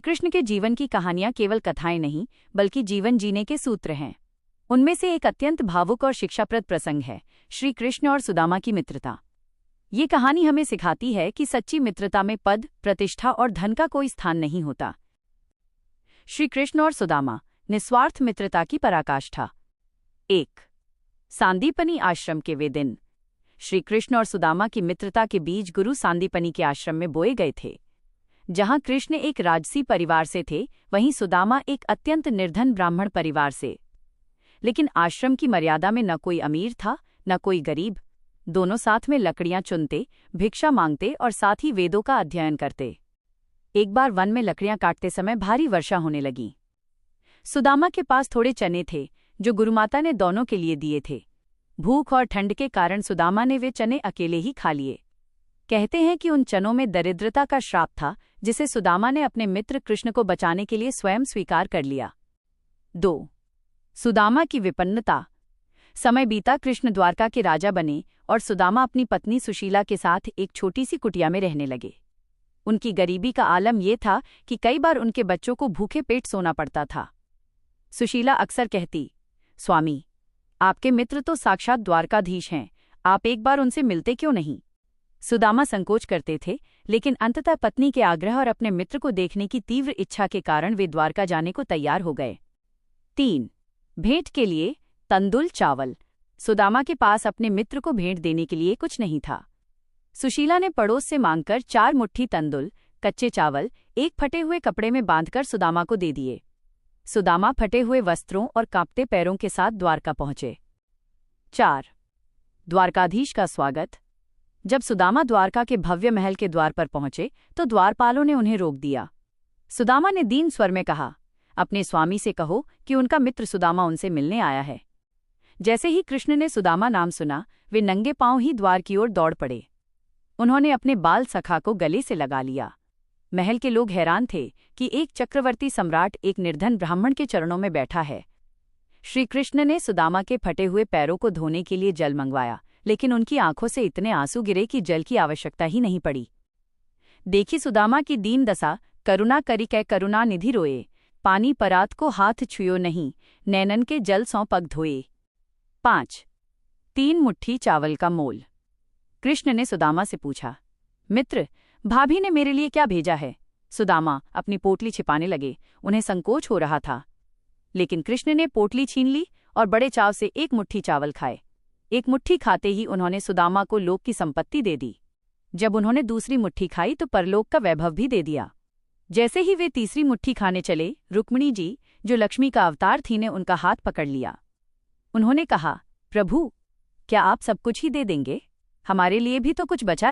कृष्ण के जीवन की कहानियां केवल कथाएं नहीं, बल्कि जीवन जीने के सूत्र हैं। उनमें से एक अत्यंत भावुक और शिक्षाप्रद प्रसंग है, श्री कृष्ण और सुदामा की मित्रता। ये कहानी हमें सिखाती है कि सच्ची मित्रता में पद, प्रतिष्ठा और धन का कोई स्थान नहीं होता। श्री कृष्ण और सुदामा, निस्वार्थ मित्रता की पराकाष्ठा। 1. सांदीपनी आश्रम के वे दिन। श्री कृष्ण और सुदामा की मित्रता के बीज गुरु सांदीपनी के आश्रम में बोए गए थे। जहां कृष्ण एक राजसी परिवार से थे, वहीं सुदामा एक अत्यंत निर्धन ब्राह्मण परिवार से। लेकिन आश्रम की मर्यादा में न कोई अमीर था, न कोई गरीब। दोनों साथ में लकड़ियां चुनते, भिक्षा मांगते और साथ ही वेदों का अध्ययन करते। एक बार वन में लकड़ियां काटते समय भारी वर्षा होने लगी। सुदामा के पास थोड़े चने थे, जो गुरुमाता ने दोनों के लिए दिए थे। भूख और ठंड के कारण सुदामा ने वे चने अकेले ही खा लिए। कहते हैं कि उन चनों में दरिद्रता का श्राप था, जिसे सुदामा ने अपने मित्र कृष्ण को बचाने के लिए स्वयं स्वीकार कर लिया। 2. सुदामा की विपन्नता। समय बीता, कृष्ण द्वारका के राजा बने और सुदामा अपनी पत्नी सुशीला के साथ एक छोटी सी कुटिया में रहने लगे। उनकी गरीबी का आलम यह था कि कई बार उनके बच्चों को भूखे पेट सोना पड़ता था। सुशीला अक्सर कहती, स्वामी, आपके मित्र तो साक्षात द्वारकाधीश हैं, आप एक बार उनसे मिलते क्यों नहीं? सुदामा संकोच करते थे, लेकिन अंततः पत्नी के आग्रह और अपने मित्र को देखने की तीव्र इच्छा के कारण वे द्वारका जाने को तैयार हो गए। 3. भेंट के लिए तंदुल चावल। सुदामा के पास अपने मित्र को भेंट देने के लिए कुछ नहीं था। सुशीला ने पड़ोस से मांगकर 4 मुट्ठी तंदुल, कच्चे चावल, एक फटे हुए कपड़े में बांधकर सुदामा को दे दिए। सुदामा फटे हुए वस्त्रों और कांपते पैरों के साथ द्वारका पहुंचे। 4. द्वारकाधीश का स्वागत। जब सुदामा द्वारका के भव्य महल के द्वार पर पहुंचे, तो द्वारपालों ने उन्हें रोक दिया। सुदामा ने दीन स्वर में कहा, अपने स्वामी से कहो कि उनका मित्र सुदामा उनसे मिलने आया है। जैसे ही कृष्ण ने सुदामा नाम सुना, वे नंगे पांव ही द्वार की ओर दौड़ पड़े। उन्होंने अपने बाल सखा को गले से लगा लिया। महल के लोग हैरान थे कि एक चक्रवर्ती सम्राट एक निर्धन ब्राह्मण के चरणों में बैठा है। श्री कृष्ण ने सुदामा के फटे हुए पैरों को धोने के लिए जल मंगवाया, लेकिन उनकी आंखों से इतने आंसू गिरे कि जल की आवश्यकता ही नहीं पड़ी। देखी सुदामा की दीन दशा, करुणा करी कै करुणा निधि रोए, पानी परात को हाथ छुयो नहीं, नैनन के जल सौ पग धोए। 5. 3 मुट्ठी चावल का मोल। कृष्ण ने सुदामा से पूछा, मित्र, भाभी ने मेरे लिए क्या भेजा है? सुदामा अपनी पोटली छिपाने लगे, उन्हें संकोच हो रहा था। लेकिन कृष्ण ने पोटली छीन ली और बड़े चाव से 1 मुट्ठी चावल खाए। एक मुट्ठी खाते ही उन्होंने सुदामा को लोक की संपत्ति दे दी। जब उन्होंने दूसरी मुट्ठी खाई तो परलोक का वैभव भी दे दिया। जैसे ही वे तीसरी मुट्ठी खाने चले, रुक्मिणी जी, जो लक्ष्मी का अवतार थी, ने उनका हाथ पकड़ लिया। उन्होंने कहा, प्रभु, क्या आप सब कुछ ही दे देंगे? हमारे लिए भी तो कुछ बचा